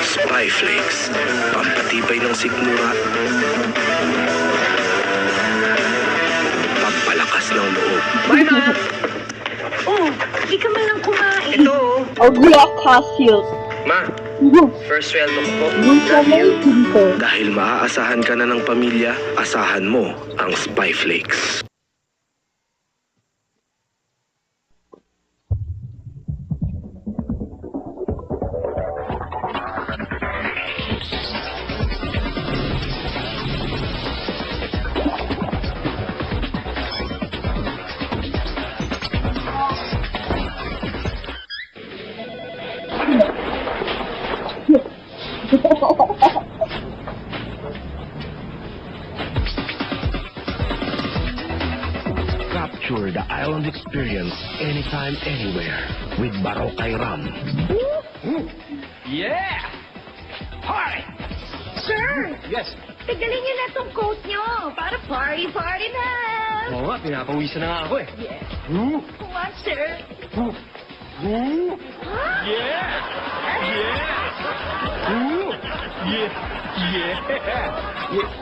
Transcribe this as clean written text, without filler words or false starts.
Spy Flakes, pampatibay ng sikmura, pampalakas ng loob. Bye na! Oh, di ka man lang kumain. Ito, Agua Casio. ma, first sweldo ko po. Dahil maaasahan ka na ng pamilya, asahan mo ang Spy Flakes. Capture the island experience anytime, anywhere with Barokay Ram. Yeah! Hi! Sir, Yes. tagalin niyo na tong coat niyo para party na. Oo nga, pinapawisan na nga ako eh. Yes. Ooh. Come on, sir. Ooh. Ooh. Yeah! Yeah! Ooh. Yeah! Yeah! Yeah!